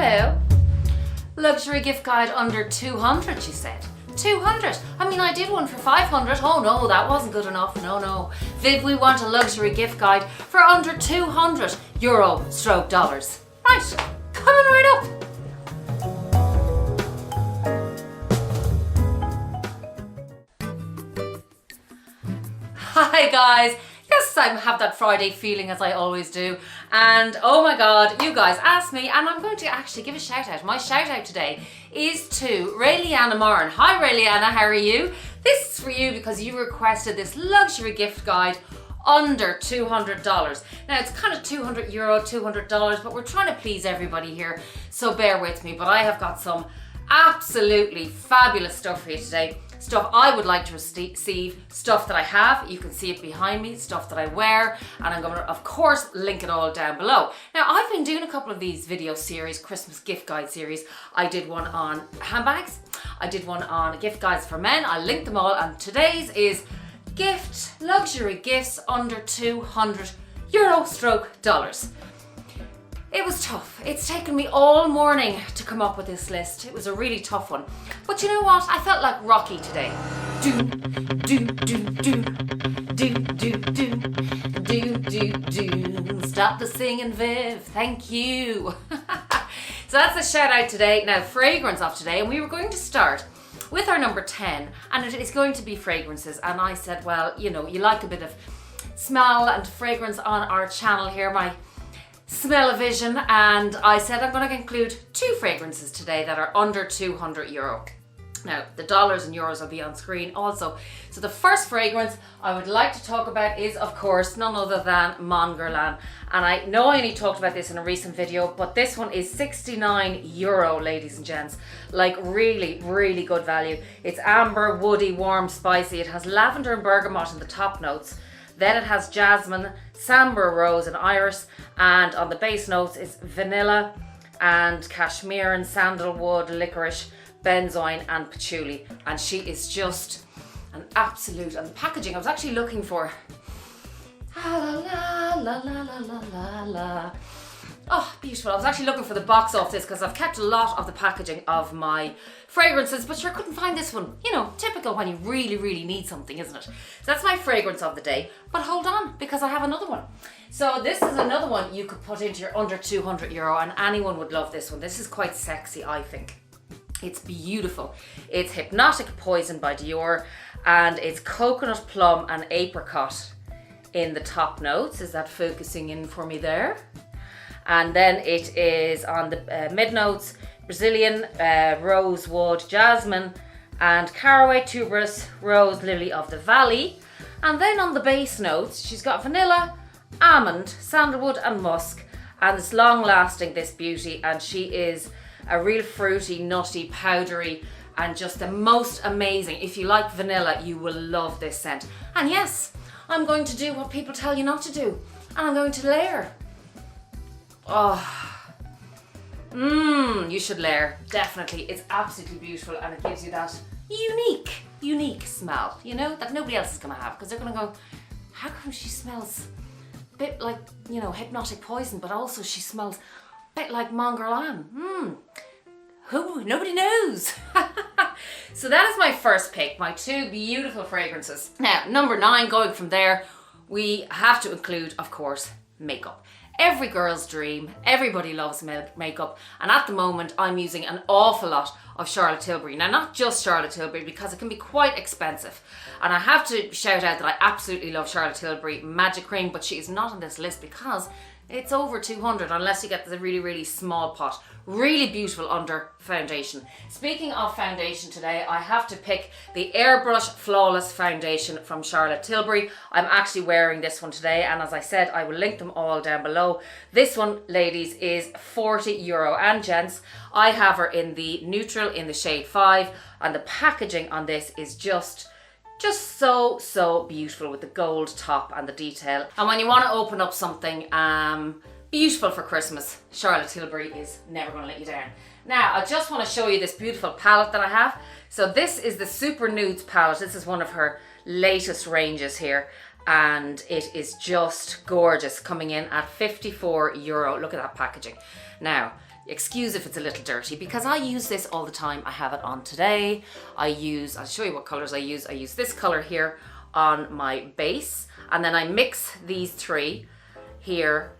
Hello. Luxury gift guide under 200, she said. 200? I mean, I did one for 500. Oh no, that wasn't good enough. No. Viv, we want a luxury gift guide for under 200 euro/dollars. Right, coming right up. Hi guys. Yes, I have that Friday feeling as I always do. And oh my God, you guys asked me, and I'm going to actually give a shout out. My shout out today is to Rayliana Moran. Hi Rayliana, how are you? This is for you because you requested this luxury gift guide under $200. Now it's kind of €200, $200, but we're trying to please everybody here, so bear with me. But I have got some absolutely fabulous stuff for you today. Stuff I would like to receive, stuff that I have, you can see it behind me, stuff that I wear, and I'm going to, of course, link it all down below. Now, I've been doing a couple of these video series, Christmas gift guide series. I did one on handbags, I did one on gift guides for men, I linked them all, and today's is luxury gifts under 200 euro/dollars. It was tough. It's taken me all morning to come up with this list. It was a really tough one. But you know what? I felt like Rocky today. Do, do, do, do, do, do, do, do, do, do. Stop the singing, Viv. Thank you. So that's the shout out today. Now, fragrance of today, and we were going to start with our number 10, and it is going to be fragrances. And I said, well, you know, you like a bit of smell and fragrance on our channel here, my smell-o-vision, and I said I'm going to include 2 fragrances today that are under 200 euro. Now, the dollars and euros will be on screen also. So the first fragrance I would like to talk about is, of course, none other than Mon Guerlain. And I know I only talked about this in a recent video, but this one is 69 euro, ladies and gents. Like really, really good value. It's amber, woody, warm, spicy. It has lavender and bergamot in the top notes. Then it has jasmine, samber, rose and iris, and on the base notes it's vanilla and cashmere and sandalwood, licorice, benzoin and patchouli. And she is just an absolute, and the packaging I was actually looking for. La la la la la la la. Oh, beautiful. I was actually looking for the box off this because I've kept a lot of the packaging of my fragrances, but sure couldn't find this one. You know, typical when you really, really need something, isn't it? So that's my fragrance of the day. But hold on, because I have another one. So this is another one you could put into your under 200 euro, and anyone would love this one. This is quite sexy, I think. It's beautiful. It's Hypnotic Poison by Dior, and it's coconut, plum and apricot in the top notes. Is that focusing in for me there? And then it is on the mid notes, Brazilian, rosewood, jasmine, and caraway, tuberose, rose, lily of the valley. And then on the base notes, she's got vanilla, almond, sandalwood, and musk. And it's long lasting, this beauty, and she is a real fruity, nutty, powdery, and just the most amazing. If you like vanilla, you will love this scent. And yes, I'm going to do what people tell you not to do, and I'm going to layer. Oh, you should layer, definitely. It's absolutely beautiful, and it gives you that unique smell, you know, that nobody else is going to have, because they're going to go, how come she smells a bit like, you know, Hypnotic Poison, but also she smells a bit like Mon Guerlain? Who? Nobody knows. So that is my first pick, my 2 beautiful fragrances. Now, number 9, going from there, we have to include, of course, makeup. Every girl's dream, everybody loves makeup, and at the moment I'm using an awful lot of Charlotte Tilbury. Now, not just Charlotte Tilbury, because it can be quite expensive, and I have to shout out that I absolutely love Charlotte Tilbury Magic Cream, but she is not on this list because it's over 200 unless you get the really, really small pot. Really beautiful under foundation. Speaking of foundation today, I have to pick the Airbrush Flawless Foundation from Charlotte Tilbury. I'm actually wearing this one today, and as I said, I will link them all down below. This one, ladies, is 40 euro, and gents, I have her in the neutral in the shade 5, and the packaging on this is just so beautiful with the gold top and the detail. And when you want to open up something beautiful for Christmas, Charlotte Tilbury is never going to let you down. Now, I just want to show you this beautiful palette that I have. So this is the Super Nudes palette. This is one of her latest ranges here. and it is just gorgeous, coming in at €54. Look at that packaging. Now, excuse if it's a little dirty because I use this all the time. I have it on today. I'll show you what colors I use. I use this color here on my base, and then I mix these three here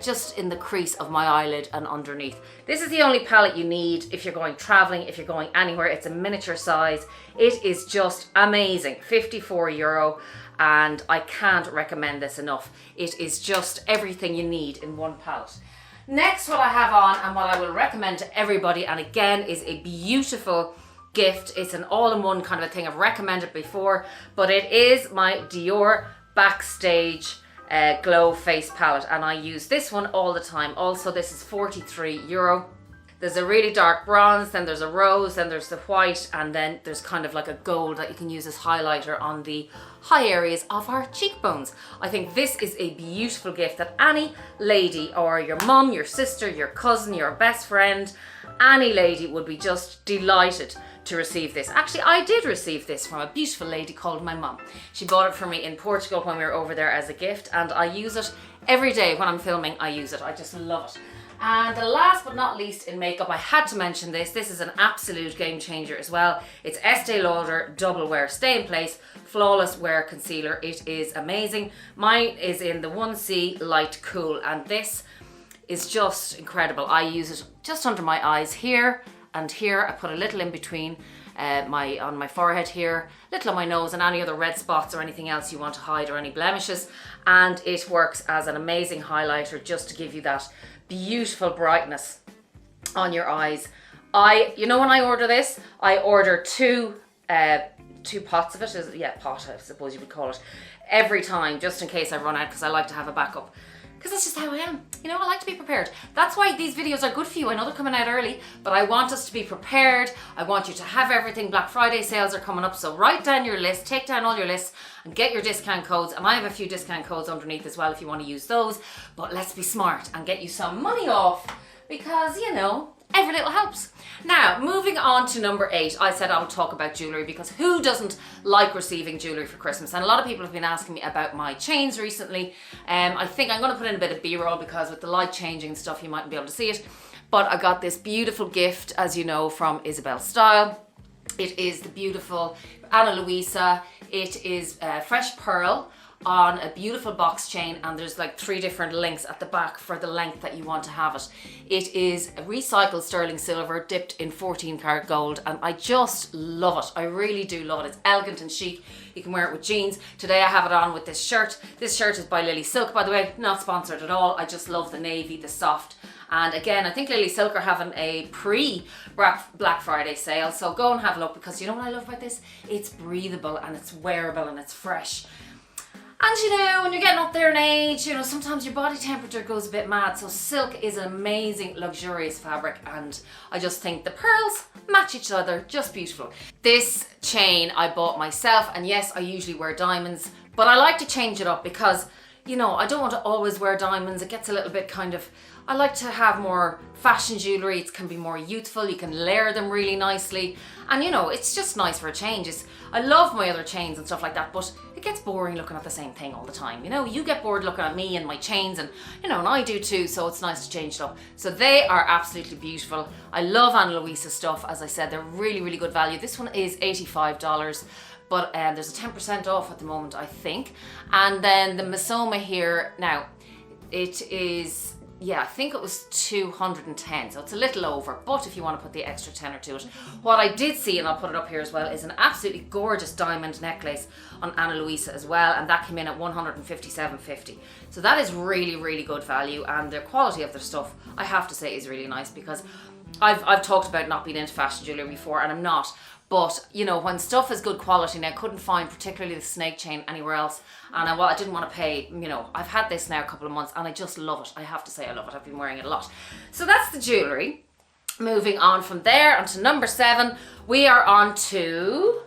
just in the crease of my eyelid and underneath. This is the only palette you need if you're going traveling, if you're going anywhere. It's a miniature size. It is just amazing. €54, and I can't recommend this enough. It is just everything you need in one palette. Next, what I have on and what I will recommend to everybody, and again is a beautiful gift. It's an all-in-one kind of a thing. I've recommended before, but it is my Dior Backstage Glow Face Palette, and I use this one all the time. Also, this is €43. There's a really dark bronze, then there's a rose, then there's the white, and then there's kind of like a gold that you can use as highlighter on the high areas of our cheekbones. I think this is a beautiful gift that any lady, or your mum, your sister, your cousin, your best friend, any lady would be just delighted to receive this. Actually, I did receive this from a beautiful lady called my mum. She bought it for me in Portugal when we were over there as a gift, and I use it every day when I'm filming. I use it. I just love it. And the last but not least in makeup, I had to mention this. This is an absolute game changer as well. It's Estee Lauder Double Wear Stay in Place Flawless Wear Concealer. It is amazing. Mine is in the 1C Light Cool, and this is just incredible. I use it just under my eyes here and here. I put a little in between on my forehead here, little on my nose, and any other red spots or anything else you want to hide, or any blemishes. And it works as an amazing highlighter just to give you that beautiful brightness on your eyes. You know, when I order this, I order two pots of it. Pot, I suppose you would call it, every time, just in case I run out, because I like to have a backup. Because that's just how I am. You know, I like to be prepared. That's why these videos are good for you. I know they're coming out early, but I want us to be prepared. I want you to have everything. Black Friday sales are coming up, so write down your list, take down all your lists, and get your discount codes. And I have a few discount codes underneath as well if you want to use those. But let's be smart and get you some money off, because, you know, every little helps. Now, moving on to number 8, I said I would talk about jewellery, because who doesn't like receiving jewellery for Christmas? And a lot of people have been asking me about my chains recently. I think I'm going to put in a bit of B-roll, because with the light changing and stuff, you mightn't be able to see it. But I got this beautiful gift, as you know, from Isabel Style. It is the beautiful Ana Luisa. It is fresh pearl on a beautiful box chain, and there's like 3 different links at the back for the length that you want to have it. It is a recycled sterling silver dipped in 14 karat gold, and I just love it. I really do love it. It's elegant and chic. You can wear it with jeans. Today I have it on with this shirt. This shirt is by Lily Silk, by the way, not sponsored at all. I just love the navy, the soft. And again, I think Lily Silk are having a pre-Black Friday sale, so go and have a look, because you know what I love about this? It's breathable, and it's wearable, and it's fresh. And you know, when you're getting up there in age, you know, sometimes your body temperature goes a bit mad. So silk is an amazing, luxurious fabric, and I just think the pearls match each other, just beautiful. This chain I bought myself, and yes, I usually wear diamonds, but I like to change it up because, you know, I don't want to always wear diamonds. It gets a little bit kind of, I like to have more fashion jewellery. It can be more youthful. You can layer them really nicely. And you know, it's just nice for a change. I love my other chains and stuff like that, but it gets boring looking at the same thing all the time. You know, you get bored looking at me and my chains, and you know, and I do too, so it's nice to change it up. So they are absolutely beautiful. I love Ana Luisa stuff. As I said, they're really, really good value. This one is $85. But there's a 10% off at the moment, I think. And then the Missoma here, now, it is, yeah, I think it was 210, so it's a little over, but if you want to put the extra tenner to it. What I did see, and I'll put it up here as well, is an absolutely gorgeous diamond necklace on Ana Luisa as well, and that came in at $157.50. So that is really, really good value, and the quality of their stuff, I have to say, is really nice, because I've talked about not being into fashion jewellery before, and I'm not. But, you know, when stuff is good quality, now I couldn't find particularly the snake chain anywhere else, and I didn't want to pay, you know, I've had this now a couple of months, and I just love it. I have to say I love it. I've been wearing it a lot. So that's the jewellery. Moving on from there, onto number 7, we are on to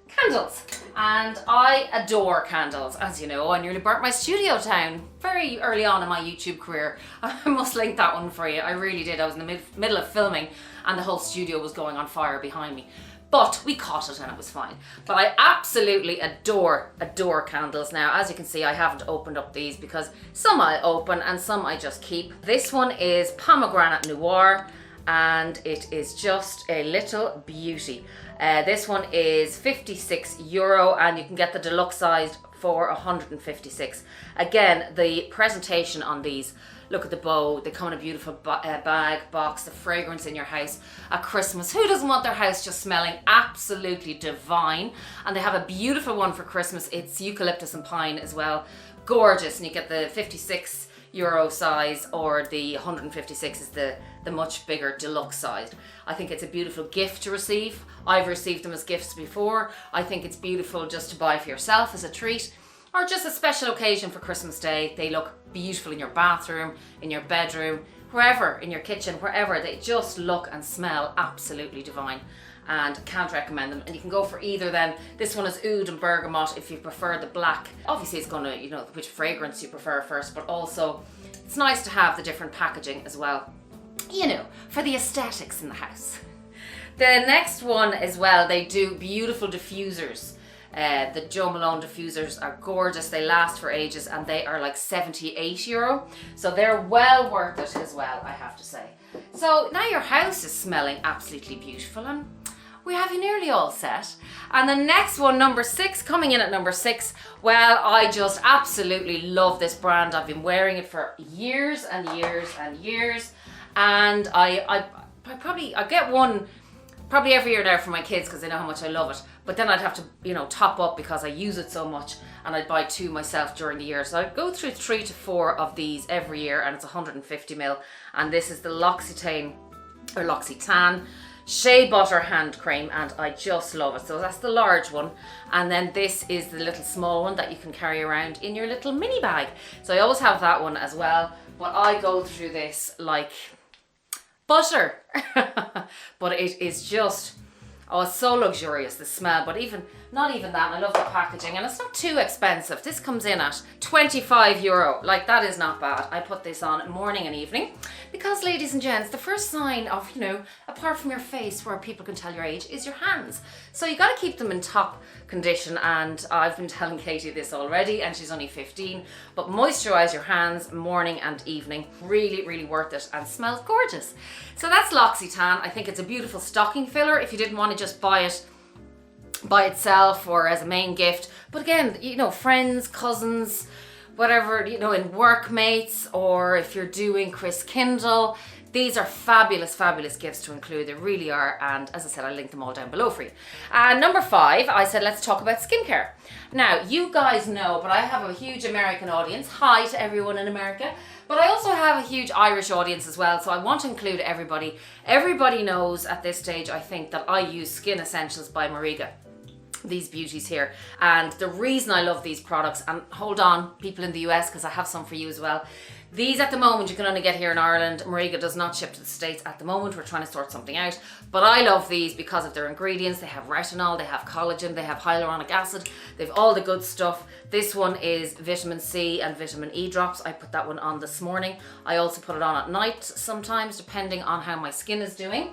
candles. And I adore candles, as you know. I nearly burnt my studio down very early on in my YouTube career. I must link that one for you. I really did. I was in the middle of filming, and the whole studio was going on fire behind me. but we caught it and it was fine. But I absolutely adore candles. Now, as you can see, I haven't opened up these because some I open and some I just keep. This one is Pomegranate Noir, and it is just a little beauty. This one is €56 and you can get the deluxe sized for 156. Again, the presentation on these, look at the bow, they come in a beautiful bag, box, the fragrance in your house at Christmas. Who doesn't want their house just smelling absolutely divine? And they have a beautiful one for Christmas. It's eucalyptus and pine as well. Gorgeous. And you get the €56 size, or the 156 is the much bigger deluxe size. I think it's a beautiful gift to receive. I've received them as gifts before. I think it's beautiful just to buy for yourself as a treat, or just a special occasion for Christmas Day. They look beautiful in your bathroom, in your bedroom, wherever, in your kitchen, wherever. They just look and smell absolutely divine, and can't recommend them. And you can go for either then. This one is oud and bergamot if you prefer the black. Obviously it's gonna, you know, which fragrance you prefer first, but also it's nice to have the different packaging as well, you know, for the aesthetics in the house. The next one as well, they do beautiful diffusers. The Joe Malone diffusers are gorgeous. They last for ages and they are like €78. So they're well worth it as well, I have to say. So now your house is smelling absolutely beautiful and we have you nearly all set. And the next one, number 6, coming in at number 6, well, I just absolutely love this brand. I've been wearing it for years and years and years. And I get one probably every year now for my kids because they know how much I love it. But then I'd have to, you know, top up because I use it so much, and I'd buy 2 myself during the year. So I'd go through 3 to 4 of these every year, and it's 150ml. And this is the L'Occitane Shea Butter Hand Cream, and I just love it. So that's the large one. And then this is the little small one that you can carry around in your little mini bag. So I always have that one as well. But I go through this like butter. But it is just, oh, it's so luxurious, the smell. But not even that, I love the packaging, and it's not too expensive. This comes in at €25. Like, that is not bad. I put this on morning and evening because, ladies and gents, the first sign of, you know, apart from your face where people can tell your age, is your hands. So you got to keep them in top condition, and I've been telling Katie this already, and she's only 15, but moisturize your hands morning and evening. Really, really worth it, and smells gorgeous. So that's L'Occitane. I think it's a beautiful stocking filler if you didn't want to just buy it by itself or as a main gift. But again, you know, friends, cousins, whatever, you know, in workmates, or if you're doing Chris Kindle, these are fabulous, fabulous gifts to include. They really are. And as I said, I'll link them all down below for you. And number 5, I said, let's talk about skincare. Now, you guys know, but I have a huge American audience. Hi to everyone in America. But I also have a huge Irish audience as well, so I want to include everybody. Everybody knows at this stage, I think, that I use Skin Essentials by Mariga. These beauties here. And the reason I love these products, and hold on, people in the US, because I have some for you as well. These at the moment you can only get here in Ireland. Mariga does not ship to the States at the moment. We're trying to sort something out. But I love these because of their ingredients. They have retinol, they have collagen, they have hyaluronic acid. They have all the good stuff. This one is vitamin C and vitamin E drops. I put that one on this morning. I also put it on at night sometimes, depending on how my skin is doing.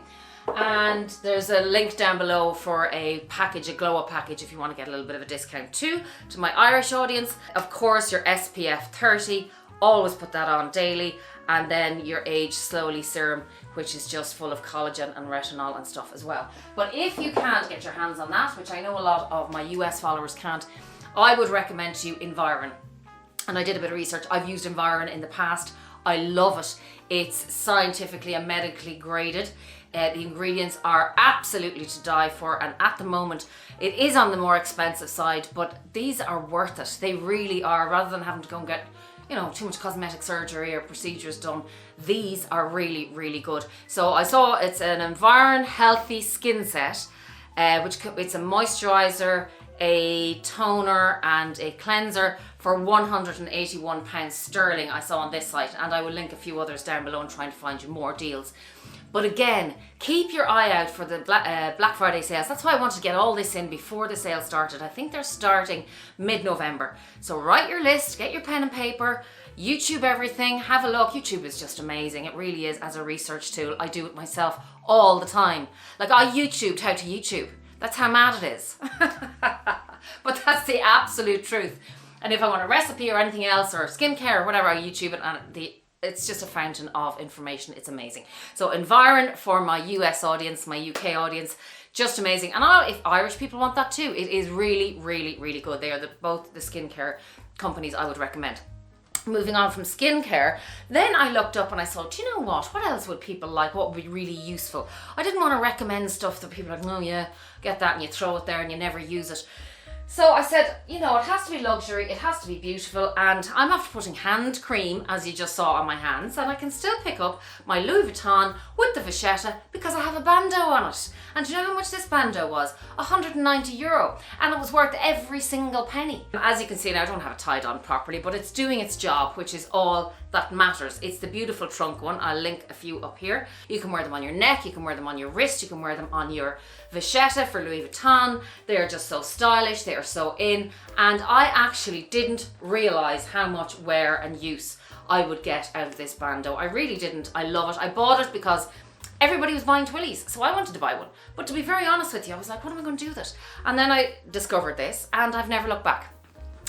And there's a link down below for a package, a glow up package, if you want to get a little bit of a discount too, to my Irish audience. Of course, your SPF 30, always put that on daily. And then your Age Slowly serum, which is just full of collagen and retinol and stuff as well. But if you can't get your hands on that, which I know a lot of my US followers can't, I would recommend to you Environ. And I did a bit of research. I've used Environ in the past. I love it. It's scientifically and medically graded. The ingredients are absolutely to die for, and at the moment it is on the more expensive side, but these are worth it. They really are. Rather than having to go and get, you know, too much cosmetic surgery or procedures done, these are really, really good. So I saw it's an Environ Healthy Skin Set, which it's a moisturizer, a toner and a cleanser for £181 sterling. I saw on this site, and I will link a few others down below and trying to find you more deals. But again, keep your eye out for the Black Friday sales. That's why I wanted to get all this in before the sale started. I think they're starting mid-November. So write your list, get your pen and paper, YouTube everything, have a look. YouTube is just amazing. It really is as a research tool. I do it myself all the time. Like, I YouTubed how to YouTube. That's how mad it is. But that's the absolute truth. And if I want a recipe or anything else or skincare or whatever, I YouTube it, and it's just a fountain of information. It's amazing. So Environ for my US audience, my UK audience, just amazing. And if Irish people want that too, it is really, really, really good. They are both the skincare companies I would recommend. Moving on from skincare, then I looked up and I thought, do you know what else would people like? What would be really useful? I didn't want to recommend stuff that people are like, oh yeah, get that, and you throw it there and you never use it. So I said, you know, it has to be luxury, it has to be beautiful, and I'm after putting hand cream, as you just saw on my hands, and I can still pick up my Louis Vuitton with the vachetta because I have a bandeau on it. And do you know how much this bandeau was? €190, and it was worth every single penny. As you can see now, I don't have it tied on properly, but it's doing its job, which is all that matters. It's the beautiful trunk one. I'll link a few up here. You can wear them on your neck, you can wear them on your wrist, you can wear them on your vachetta for Louis Vuitton. They're just so stylish, they are so in, and I actually didn't realize how much wear and use I would get out of this bandeau. I really didn't. I love it. I bought it because everybody was buying Twillies, so I wanted to buy one. But to be very honest with you, I was like, what am I going to do with it? And then I discovered this, and I've never looked back.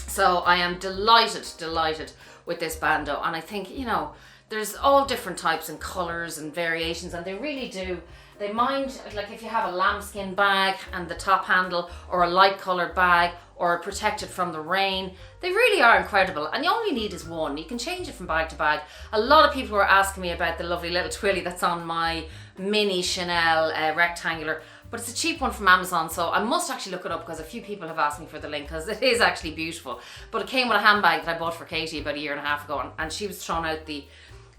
So I am delighted with this bandeau. And I think, you know, there's all different types and colors and variations, and they really do. They mind, like if you have a lambskin bag and the top handle, or a light colored bag, or protected from the rain. They really are incredible, and you only need is one. You can change it from bag to bag. A lot of people were asking me about the lovely little Twilly that's on my mini Chanel rectangular, but it's a cheap one from Amazon, so I must actually look it up because a few people have asked me for the link because it is actually beautiful. But it came with a handbag that I bought for Katie about a year and a half ago, and she was throwing out the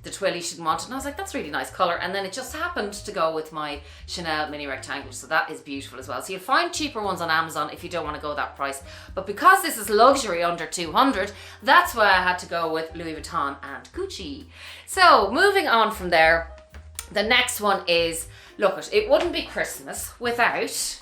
Twilly she didn't want it, and I was like, that's a really nice colour, and then it just happened to go with my Chanel mini rectangle, so that is beautiful as well. So you'll find cheaper ones on Amazon if you don't want to go that price, but because this is luxury under 200, that's why I had to go with Louis Vuitton and Gucci. So moving on from there, the next one is, look, it wouldn't be Christmas without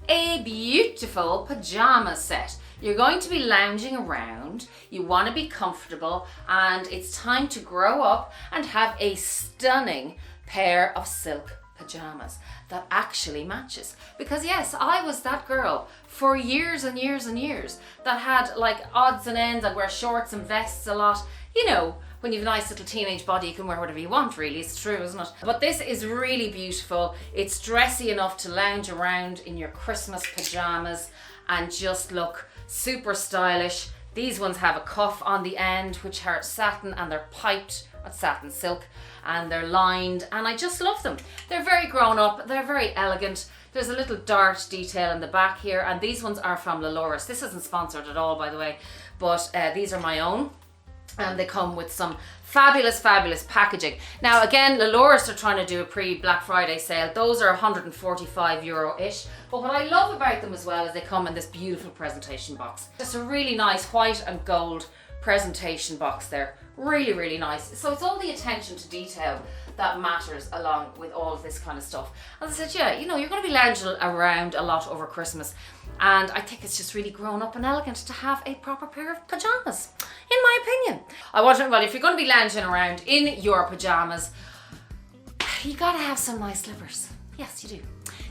a beautiful pajama set. You're going to be lounging around, you want to be comfortable, and it's time to grow up and have a stunning pair of silk pajamas that actually matches. Because yes, I was that girl for years and years and years that had like odds and ends. I'd wear shorts and vests a lot. You know, when you have a nice little teenage body, you can wear whatever you want, really. It's true, isn't it? But this is really beautiful. It's dressy enough to lounge around in your Christmas pajamas and just look super stylish. These ones have a cuff on the end, which are satin, and they're piped at satin silk, and they're lined, and I just love them. They're very grown up, they're very elegant. There's a little dart detail in the back here, and these ones are from LOVELIES. This isn't sponsored at all, by the way, but these are my own. And they come with some fabulous packaging. Now again, LOVELIES are trying to do a pre-Black Friday sale. Those are €145-ish. But what I love about them as well is they come in this beautiful presentation box. Just a really nice white and gold presentation box there. Really, really nice. So it's all the attention to detail that matters along with all of this kind of stuff. As I said, yeah, you know, you're going to be lounging around a lot over Christmas, and I think it's just really grown up and elegant to have a proper pair of pajamas, in my opinion. Well, if you're going to be lounging around in your pajamas, you got to have some nice slippers. Yes, you do.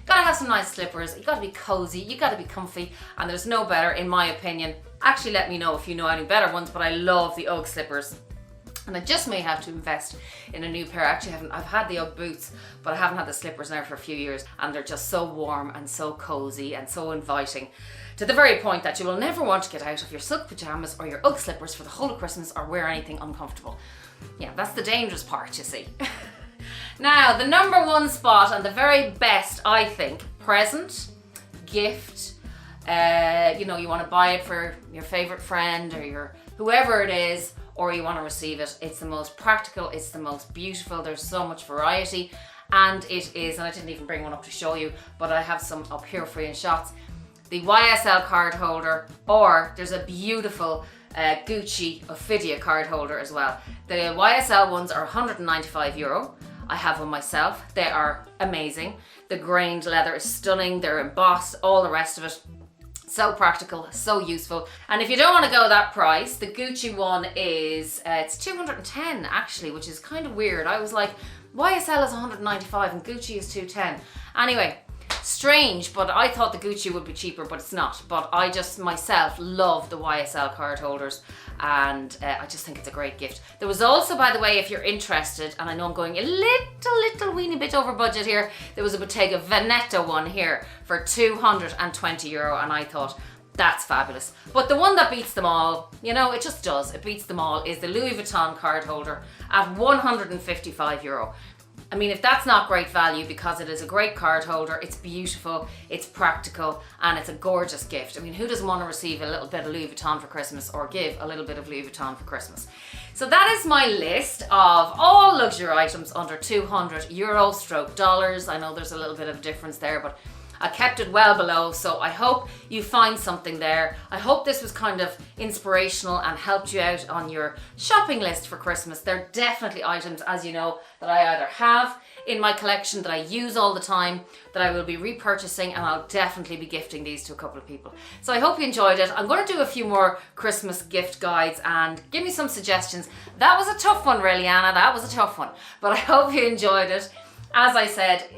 Gotta have some nice slippers, you gotta be cozy, you gotta be comfy, and there's no better, in my opinion. Actually, let me know if you know any better ones, but I love the UGG slippers. And I just may have to invest in a new pair. Actually, I've had the UGG boots, but I haven't had the slippers now for a few years, and they're just so warm and so cozy and so inviting, to the very point that you will never want to get out of your silk pajamas or your UGG slippers for the whole of Christmas or wear anything uncomfortable. Yeah, that's the dangerous part, you see. Now, the number one spot and the very best, I think, present, gift, you know, you want to buy it for your favorite friend or your whoever it is, or you want to receive it. It's the most practical, it's the most beautiful, there's so much variety, and it is, and I didn't even bring one up to show you, but I have some up here for you in shots, the YSL card holder, or there's a beautiful Gucci Ophidia card holder as well. The YSL ones are €195. I have one myself. They are amazing. The grained leather is stunning. They're embossed, all the rest of it. So practical, so useful. And if you don't want to go that price, the Gucci one is, it's 210 actually, which is kind of weird. I was like, YSL is 195 and Gucci is 210. Anyway, strange, but I thought the Gucci would be cheaper, but it's not. But I just myself love the YSL card holders, and I just think it's a great gift. There was also, by the way, if you're interested, and I know I'm going a little weeny bit over budget here, there was a Bottega Veneta one here for €220, and I thought, that's fabulous. But the one that beats them all, you know, it just does, it beats them all, is the Louis Vuitton card holder at €155. I mean, if that's not great value, because it is a great card holder, it's beautiful, it's practical, and it's a gorgeous gift. I mean, who doesn't want to receive a little bit of Louis Vuitton for Christmas, or give a little bit of Louis Vuitton for Christmas? So that is my list of all luxury items under €200 stroke dollars. I know there's a little bit of a difference there, but I kept it well below, so I hope you find something there. I hope this was kind of inspirational and helped you out on your shopping list for Christmas. They're definitely items, as you know, that I either have in my collection that I use all the time, that I will be repurchasing, and I'll definitely be gifting these to a couple of people. So I hope you enjoyed it. I'm going to do a few more Christmas gift guides and give me some suggestions. That was a tough one, really, Anna. That was a tough one, but I hope you enjoyed it. As I said,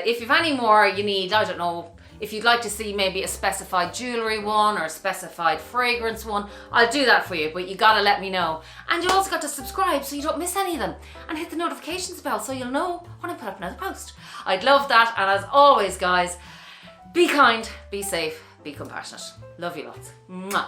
if you've any more you need, I don't know, if you'd like to see maybe a specified jewellery one or a specified fragrance one, I'll do that for you, but you gotta let me know. And you also got to subscribe so you don't miss any of them, and hit the notifications bell so you'll know when I put up another post. I'd love that, and as always guys, be kind, be safe, be compassionate. Love you lots. Mwah.